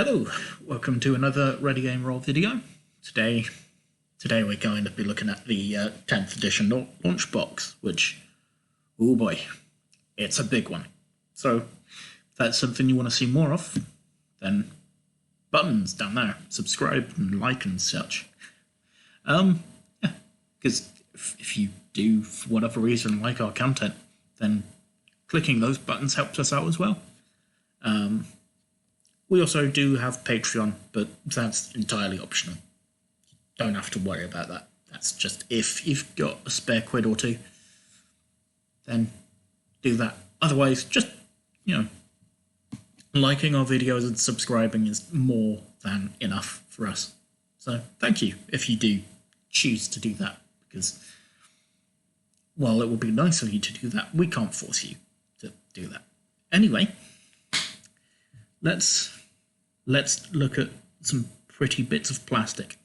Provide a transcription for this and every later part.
Hello, welcome to another Ready Game Roll video. Today we're going to be looking at the 10th edition launch box, which, oh boy, it's a big one. So, if that's something you want to see more of, then buttons down there, subscribe and like and such. Yeah, because if you do, for whatever reason, like our content, then clicking those buttons helps us out as well. We also do have Patreon, but that's entirely optional. Don't have to worry about that. That's just if you've got a spare quid or two, then do that. Otherwise, just, liking our videos and subscribing is more than enough for us. So thank you if you do choose to do that, because while it would be nice of you to do that, we can't force you to do that. Anyway, let's look at some pretty bits of plastic,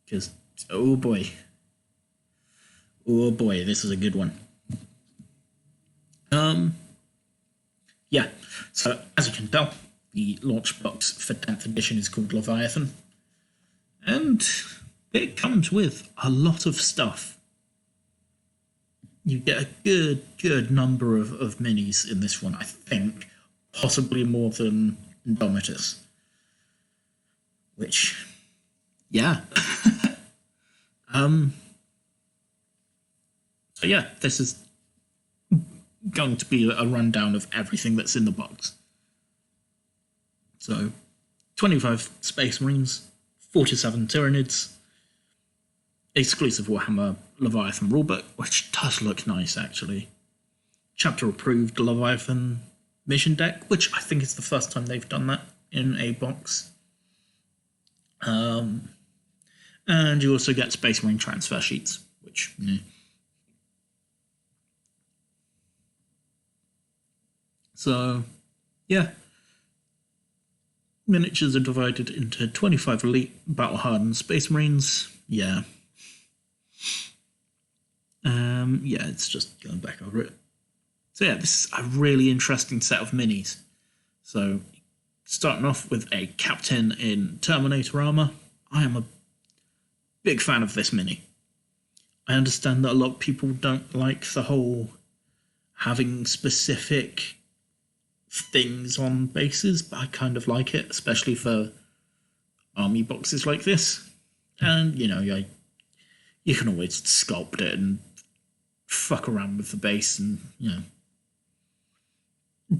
because oh boy, this is a good one. Yeah, so as you can tell, the launch box for 10th edition is called Leviathan, and it comes with a lot of stuff. You get a good number of minis in this one, I think, possibly more than Indomitus, which, yeah. So yeah, this is going to be a rundown of everything that's in the box. So, 25 Space Marines, 47 Tyranids, exclusive Warhammer Leviathan rulebook, which does look nice actually. Chapter approved Leviathan mission deck, which I think is the first time they've done that in a box. And you also get Space Marine transfer sheets, which, So, yeah. Miniatures are divided into 25 elite battle-hardened Space Marines. Yeah. Yeah, it's just going back over it. So yeah, this is a really interesting set of minis. So, starting off with a captain in Terminator armor. I am a big fan of this mini. I understand that a lot of people don't like the whole having specific things on bases, but I kind of like it, especially for army boxes like this. And, you can always sculpt it and fuck around with the base and,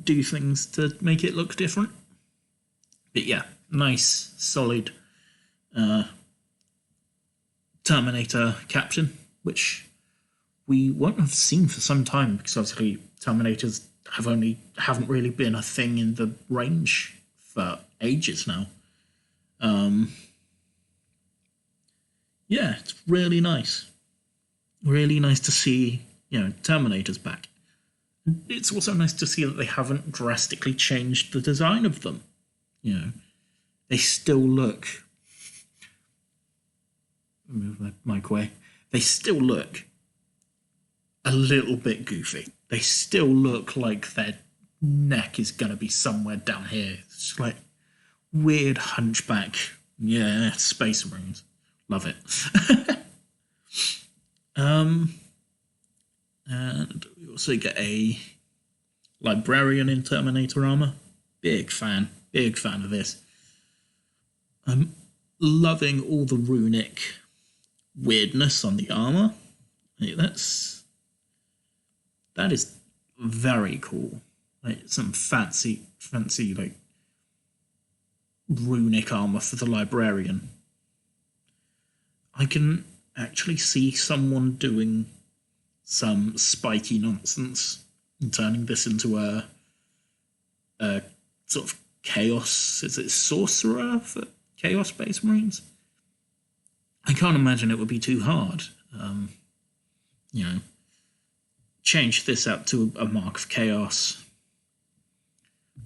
do things to make it look different. But yeah, nice, solid Terminator captain, which we won't have seen for some time, because obviously Terminators haven't really been a thing in the range for ages now. Yeah, it's really nice. Really nice to see, Terminators back. It's also nice to see that they haven't drastically changed the design of them. They still look... Move my mic away. They still look a little bit goofy. They still look like their neck is going to be somewhere down here. It's just like weird hunchback. Yeah, Space Marines. Love it. And we also get a Librarian in Terminator armor. Big fan of this. I'm loving all the runic weirdness on the armor. That is very cool. Like some fancy like runic armor for the Librarian. I can actually see someone doing some spiky nonsense and turning this into a sort of chaos. Is it sorcerer for Chaos Space Marines? I can't imagine it would be too hard. Change this out to a mark of chaos.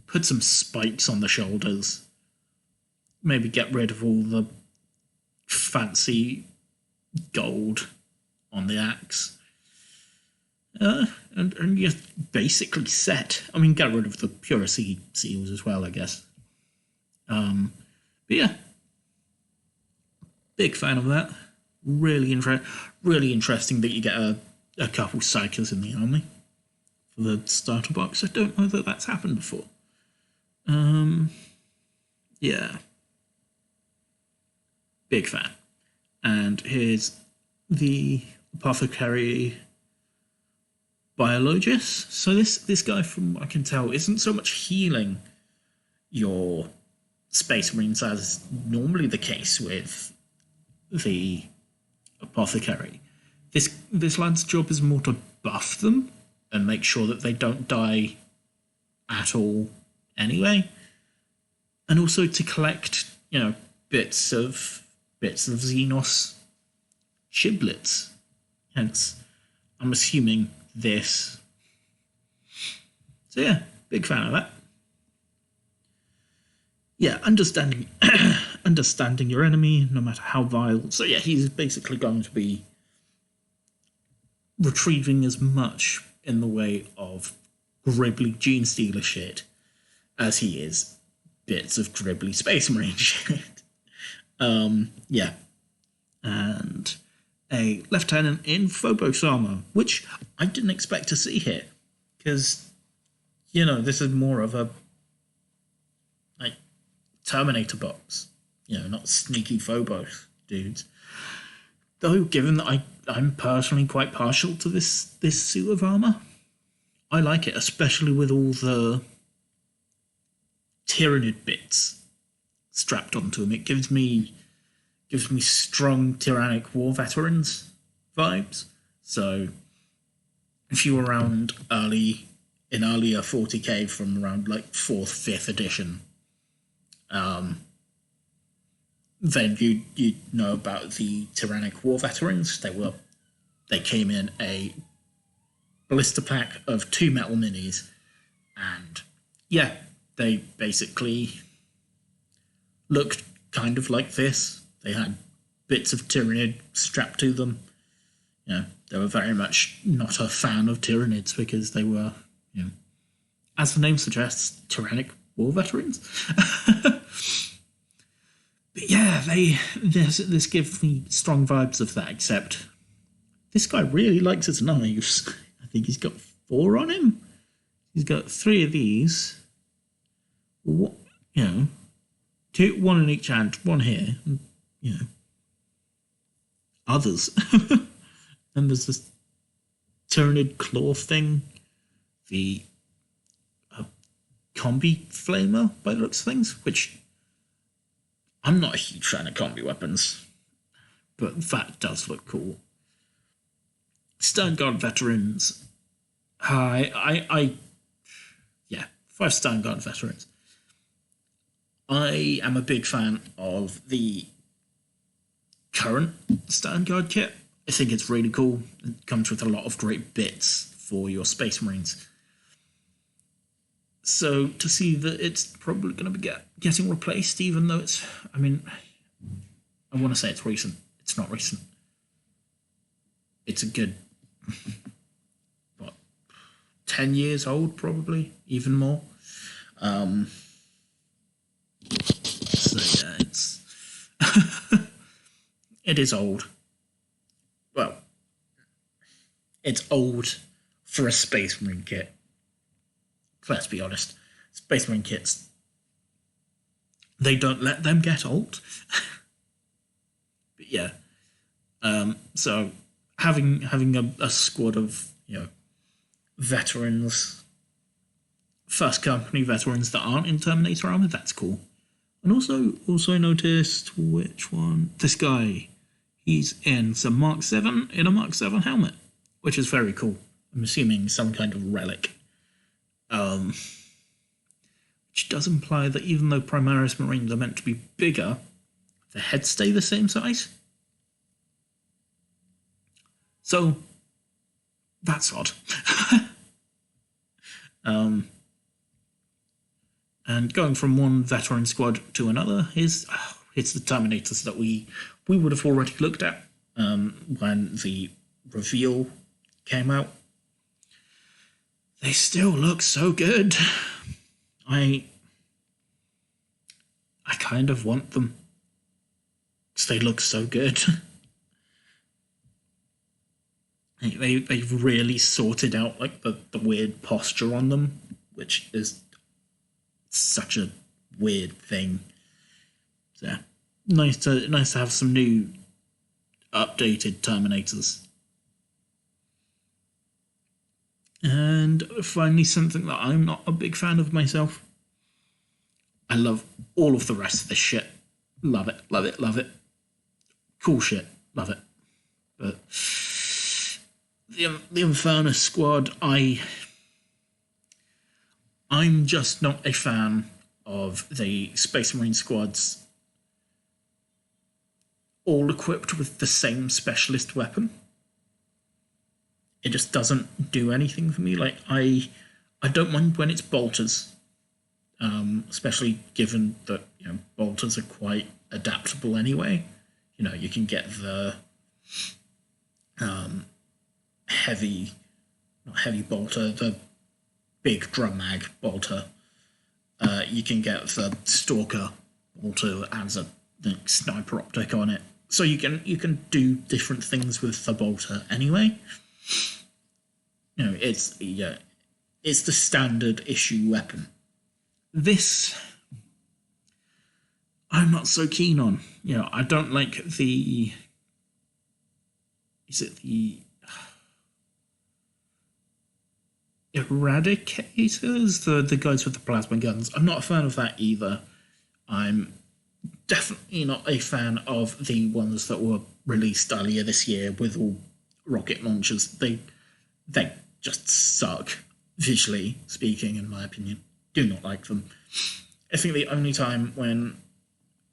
Put some spikes on the shoulders. Maybe get rid of all the fancy gold on the axe. And you're basically set. I mean, get rid of the pure seals as well, I guess. But yeah, big fan of that. Really interesting that you get a couple psychers in the army for the starter box. I don't know that that's happened before. Yeah, big fan. And here's the Apothecary Biologist. So this guy, from what I can tell, isn't so much healing your Space Marines as normally the case with the Apothecary. This lad's job is more to buff them and make sure that they don't die at all anyway, and also to collect, bits of Xenos giblets. Hence, I'm assuming this. So yeah, big fan of that. Yeah, understanding your enemy, no matter how vile. So yeah, he's basically going to be retrieving as much in the way of gribbly Gene Stealer shit as he is bits of gribbly Space Marine shit. Yeah. And a lieutenant in Phobos armor, which I didn't expect to see here, because, this is more of a Terminator box, not sneaky Phobos dudes. Though, given that I'm personally quite partial to this suit of armor, I like it, especially with all the Tyrannid bits strapped onto them. It gives me strong Tyrannic War Veterans vibes. So, if you were around earlier 40k from around 4th, 5th edition, then you'd know about the Tyrannic War Veterans. They came in a blister pack of 2 metal minis, and yeah, they basically looked kind of like this. They had bits of Tyrannid strapped to them. They were very much not a fan of Tyrannids because they were, as the name suggests, Tyrannic War Veterans. But yeah, this gives me strong vibes of that, except this guy really likes his knives. I think he's got 4 on him. He's got 3 of these. What, 2, 1 in each hand, 1 here, and, others. And there's this Tyrannid claw thing, the combi flamer by the looks of things, which I'm not a huge fan of combi weapons, but that does look cool. Stern Guard veterans. 5 Stern Guard veterans. I am a big fan of the current Stern Guard kit. I think it's really cool. It comes with a lot of great bits for your Space Marines. So to see that it's probably going to be getting replaced, even though I want to say it's recent. It's not recent. It's a good, 10 years old, probably, even more. So yeah, it's it is old. Well, it's old for a Space Marine kit. Let's be honest. Space Marine kits, they don't let them get old. But yeah. So having a squad of, veterans, first company veterans that aren't in Terminator armor, that's cool. And also noticed which one? This guy. He's in some Mark 7 in a Mark 7 helmet, which is very cool. I'm assuming some kind of relic. Which does imply that even though Primaris Marines are meant to be bigger, the heads stay the same size. So, that's odd. And going from one veteran squad to another it's the Terminators that we would have already looked at when the reveal came out. They still look so good. I kind of want them. Because they look so good. They've really sorted out like the weird posture on them, which is such a weird thing. So yeah, nice to have some new updated Terminators. And finally, something that I'm not a big fan of myself. I love all of the rest of this shit. Love it, love it, love it. Cool shit, love it. But the Infernus squad, I'm just not a fan of the Space Marine squads all equipped with the same specialist weapon. It just doesn't do anything for me. Like, I don't mind when it's bolters, especially given that, you know, bolters are quite adaptable anyway. You know, you can get the not heavy bolter, the big drum mag bolter. You can get the stalker bolter as a sniper optic on it. So you can do different things with the bolter anyway. You know, it's the standard issue weapon. This I'm not so keen on. You know, I don't like the... Is it the... Eradicators? The guys with the plasma guns. I'm not a fan of that either. I'm definitely not a fan of the ones that were released earlier this year with all rocket launchers. They just suck, visually speaking, in my opinion. Do not like them. I think the only time when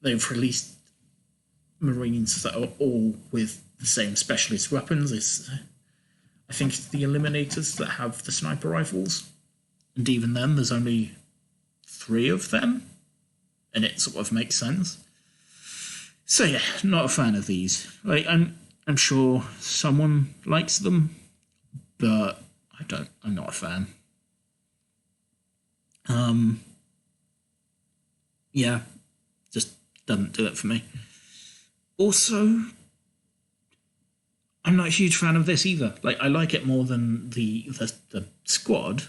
they've released Marines that are all with the same specialist weapons is, I think it's the Eliminators that have the sniper rifles. And even then, there's only 3 of them. And it sort of makes sense. So yeah, not a fan of these. Like, I'm sure someone likes them, but I'm not a fan. Yeah, just doesn't do it for me. Also, I'm not a huge fan of this either. Like, I like it more than the squad,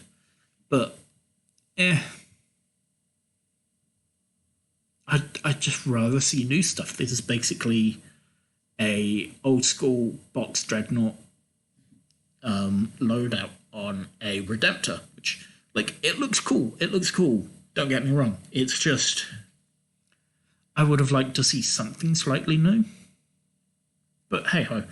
but I'd just rather see new stuff. This is basically a old school box dreadnought loadout on a Redemptor, which, like, it looks cool. It looks cool. Don't get me wrong. It's just, I would have liked to see something slightly new. But hey ho.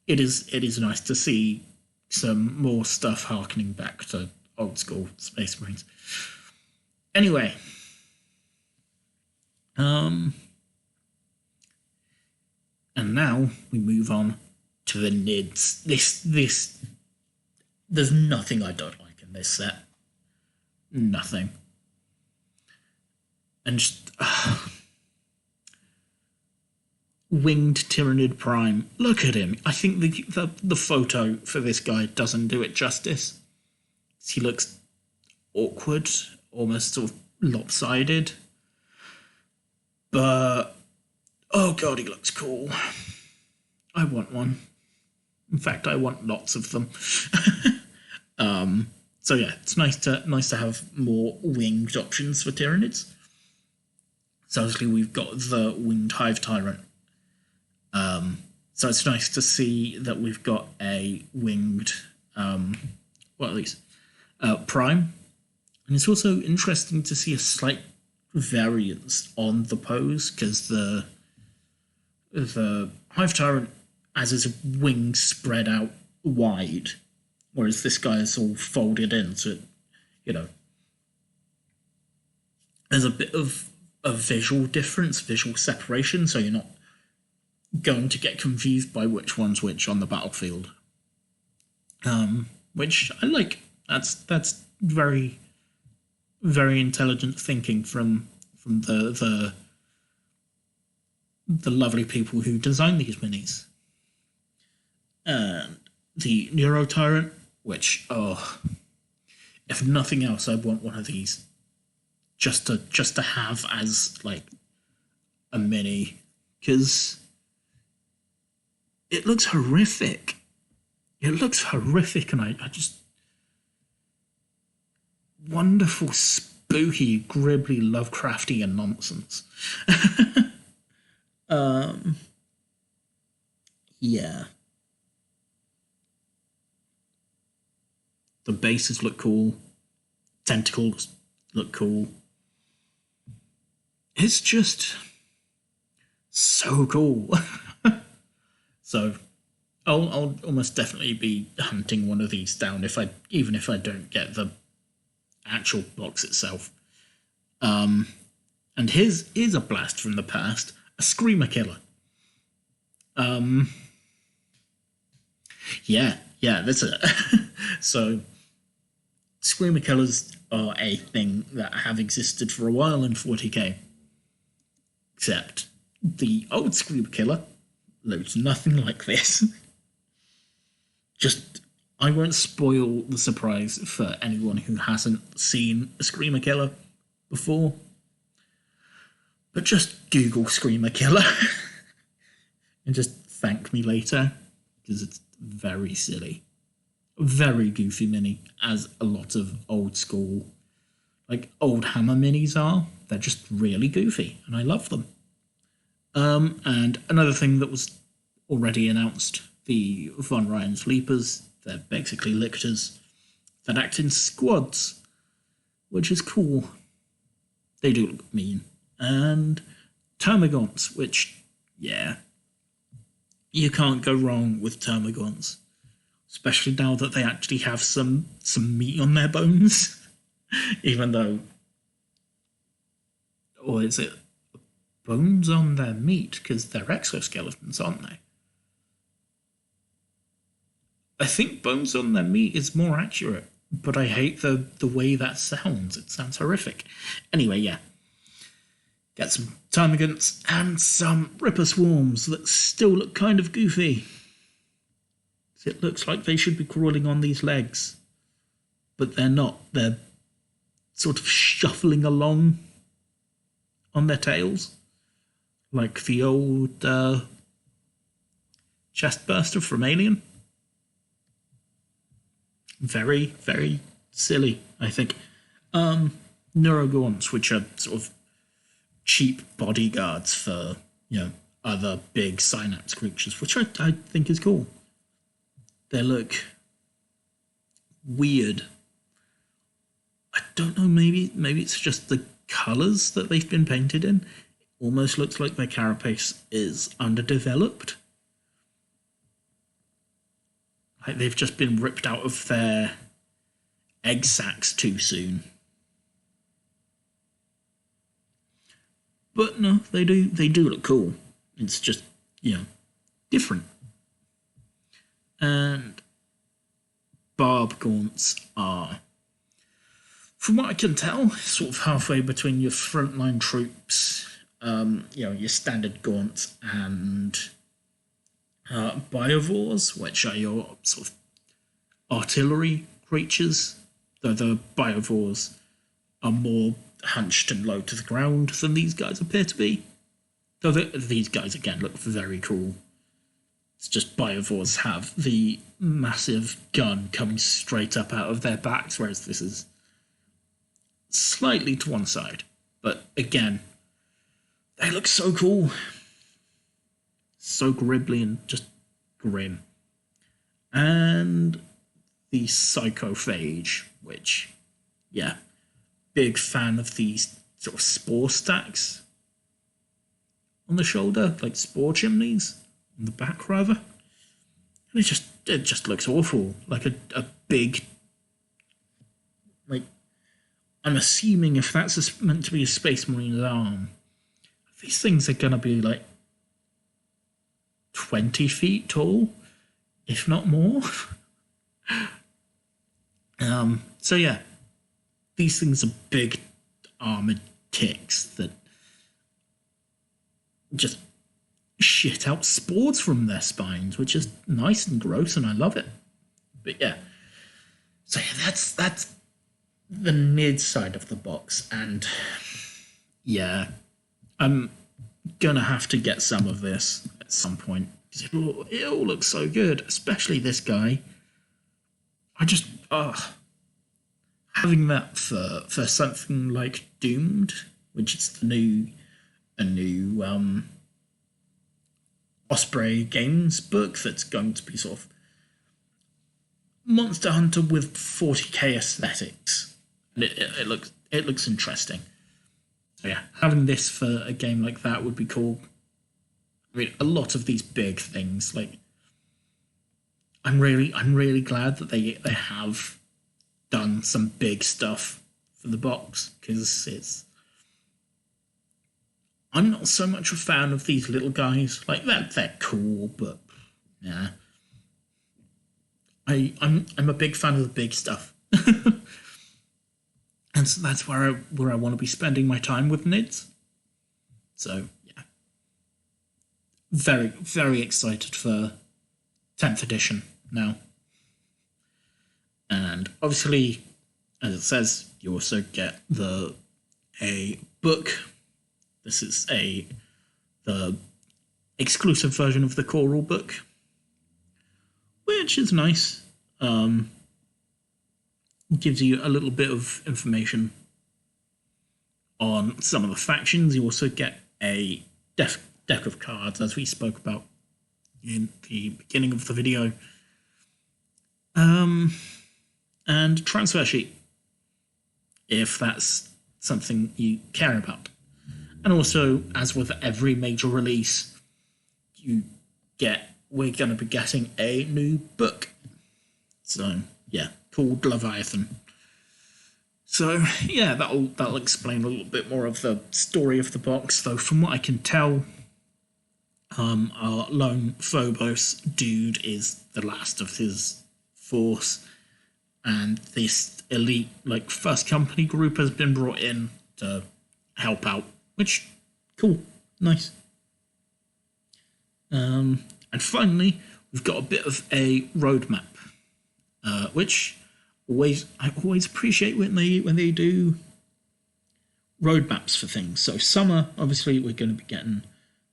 It is nice to see some more stuff harkening back to old school Space Marines. Anyway. And now we move on to the NIDs. This there's nothing I don't like in this set. Nothing. And just Winged Tyrannid Prime. Look at him. I think the photo for this guy doesn't do it justice. He looks awkward, almost sort of lopsided. But oh god, he looks cool. I want one. In fact, I want lots of them. So yeah, it's nice to have more winged options for Tyrannids. So obviously we've got the Winged Hive Tyrant. So it's nice to see that we've got a winged, well, at least Prime. And it's also interesting to see a slight variance on the pose, because the Hive Tyrant has his wings spread out wide, whereas this guy is all folded in, so it, you know, there's a bit of a visual difference, visual separation, so you're not going to get confused by which one's which on the battlefield. Which I like. That's very, very intelligent thinking from the lovely people who designed these minis. And the Neuro Tyrant, which, oh, if nothing else, I want one of these. just to have as like a mini, because it looks horrific. It looks horrific, and I just wonderful, spooky, gribbly, Lovecraftian nonsense. Yeah. The bases look cool. Tentacles look cool. It's just so cool. So I'll almost definitely be hunting one of these down even if I don't get the actual box itself. And here's a blast from the past, a Screamer Killer. Yeah, that's it. So Screamer Killers are a thing that have existed for a while in 40k. Except the old Screamer Killer looks nothing like this. I won't spoil the surprise for anyone who hasn't seen a Screamer Killer before. But just Google Screamer Killer and just thank me later, because it's very silly. Very goofy mini, as a lot of old school, like old Hammer minis are. They're just really goofy, and I love them. And another thing that was already announced, the Von Ryan's Leapers. They're basically lictors that act in squads, which is cool. They do look mean. And Termagants, which, yeah, you can't go wrong with Termagants. Especially now that they actually have some meat on their bones. Even though... Or is it bones on their meat? Because they're exoskeletons, aren't they? I think bones on their meat is more accurate, but I hate the way that sounds. It sounds horrific. Anyway, yeah. Get some Termagants and some Ripper Swarms that still look kind of goofy. It looks like they should be crawling on these legs, but they're not. They're sort of shuffling along on their tails, like the old chestburster from Alien. Very, very silly, I think. Neurogaunts, which are sort of cheap bodyguards for, other big synapse creatures, which I think is cool. They look weird. I don't know, maybe it's just the colours that they've been painted in. It almost looks like their carapace is underdeveloped. Like they've just been ripped out of their egg sacs too soon. But no, they do look cool. It's just, different. And Barb Gaunts are, from what I can tell, sort of halfway between your frontline troops, your standard Gaunts, and Biovores, which are your sort of artillery creatures, though the Biovores are more hunched and low to the ground than these guys appear to be. Though these guys, again, look very cool. It's just Biovores have the massive gun coming straight up out of their backs, whereas this is slightly to one side. But again, they look so cool. So gribbly and just grim. And the Psychophage, which, big fan of these sort of spore stacks on the shoulder, like spore chimneys. On the back, rather. And it just looks awful. Like a big... Like, I'm assuming if that's meant to be a Space Marine's arm, these things are going to be, like, 20 feet tall, if not more. So, yeah. These things are big, armoured ticks that just shit out spores from their spines, which is nice and gross, and I love it. But yeah, so yeah, that's the mid side of the box, and yeah, I'm gonna have to get some of this at some point because it all looks so good, especially this guy. I just having that for something like Doomed, which is a new Osprey Games book that's going to be sort of Monster Hunter with 40k aesthetics, and it looks interesting. So yeah, having this for a game like that would be cool. I mean, a lot of these big things, like I'm really glad that they have done some big stuff for the box, because I'm not so much a fan of these little guys. Like they're cool, but yeah. I'm a big fan of the big stuff. And so that's where I want to be spending my time with Nids. So yeah. Very, very excited for 10th edition now. And obviously, as it says, you also get a book. This is the exclusive version of the core rule book, which is nice. Gives you a little bit of information on some of the factions. You also get a deck of cards, as we spoke about in the beginning of the video. And transfer sheet, if that's something you care about. And also, as with every major release, we're going to be getting a new book. So yeah, called Leviathan. So yeah, that'll explain a little bit more of the story of the box. Though from what I can tell, our lone Phobos dude is the last of his force, and this elite first company group has been brought in to help out, which cool, nice. And finally, we've got a bit of a roadmap, which I always appreciate when they do roadmaps for things. So summer, obviously, we're going to be getting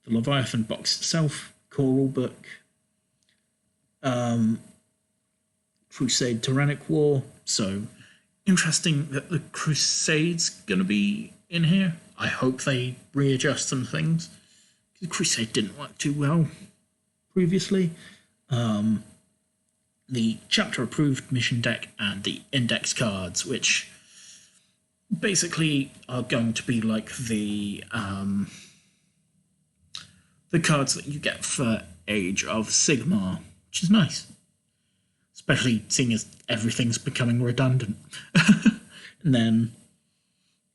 the Leviathan box itself, core rule book, Crusade Tyrannic War. So interesting that the Crusade's going to be in here. I hope they readjust some things. The Crusade didn't work too well previously. The chapter approved mission deck and the index cards, which basically are going to be like the cards that you get for Age of Sigmar, which is nice, especially seeing as everything's becoming redundant. And then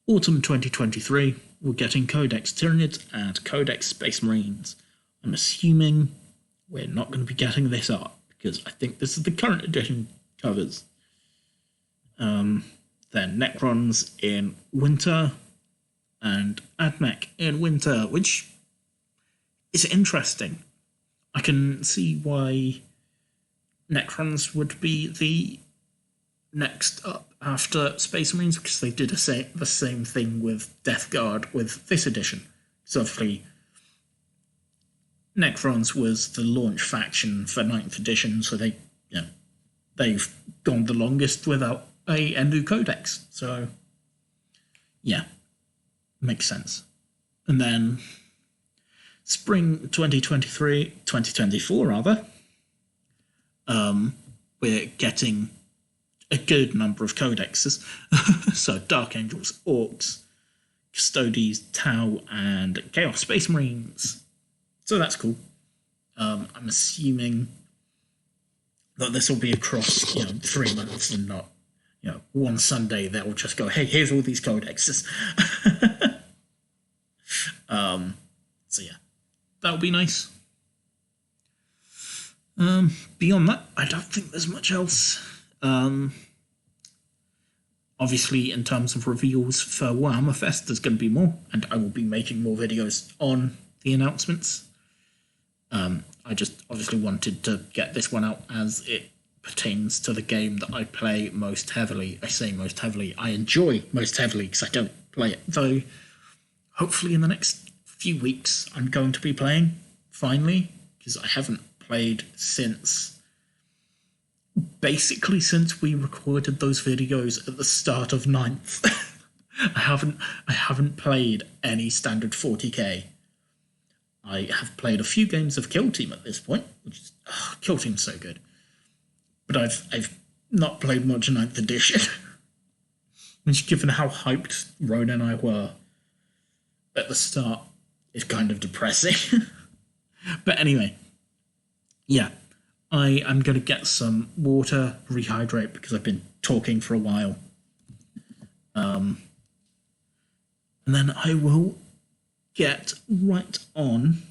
autumn 2023, we're getting Codex Tyranids and Codex Space Marines. I'm assuming we're not going to be getting this art, because I think this is the current edition covers. Then Necrons in winter, and Admech in winter, which is interesting. I can see why Necrons would be the next up after Space Marines, because they did the same thing with Death Guard with this edition. So obviously, Necrons was the launch faction for 9th edition, so they've gone the longest without a new codex. So yeah, makes sense. And then spring 2024 rather, we're getting a good number of codexes. So Dark Angels, Orcs, Custodes, Tau, and Chaos Space Marines. So that's cool. I'm assuming that this will be across 3 months and not one Sunday they'll just go, hey, here's all these codexes. So yeah, that'll be nice. Beyond that, I don't think there's much else. Obviously, in terms of reveals for Warhammer Fest, there's going to be more, and I will be making more videos on the announcements. I just obviously wanted to get this one out as it pertains to the game that I play most heavily. I say most heavily. I enjoy most heavily because I don't play it. Though, hopefully in the next few weeks, I'm going to be playing, finally, because I haven't played basically since we recorded those videos at the start of 9th. I haven't played any standard 40k. I have played a few games of Kill Team at this point, which is Kill Team's so good. But I've not played much 9th edition. Which, given how hyped Rona and I were at the start, is kind of depressing. But anyway, yeah, I am going to get some water, rehydrate, because I've been talking for a while. And then I will get right on.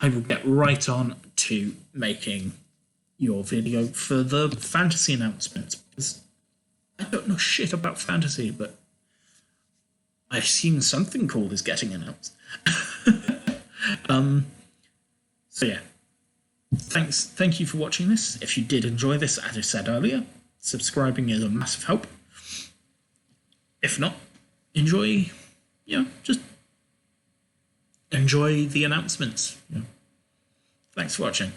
I will get right on to making your video for the fantasy announcements, because I don't know shit about fantasy, but I assume something cool is getting announced. So yeah, thank you for watching this. If you did enjoy this, as I said earlier, subscribing is a massive help. If not, just enjoy the announcements. Thanks for watching.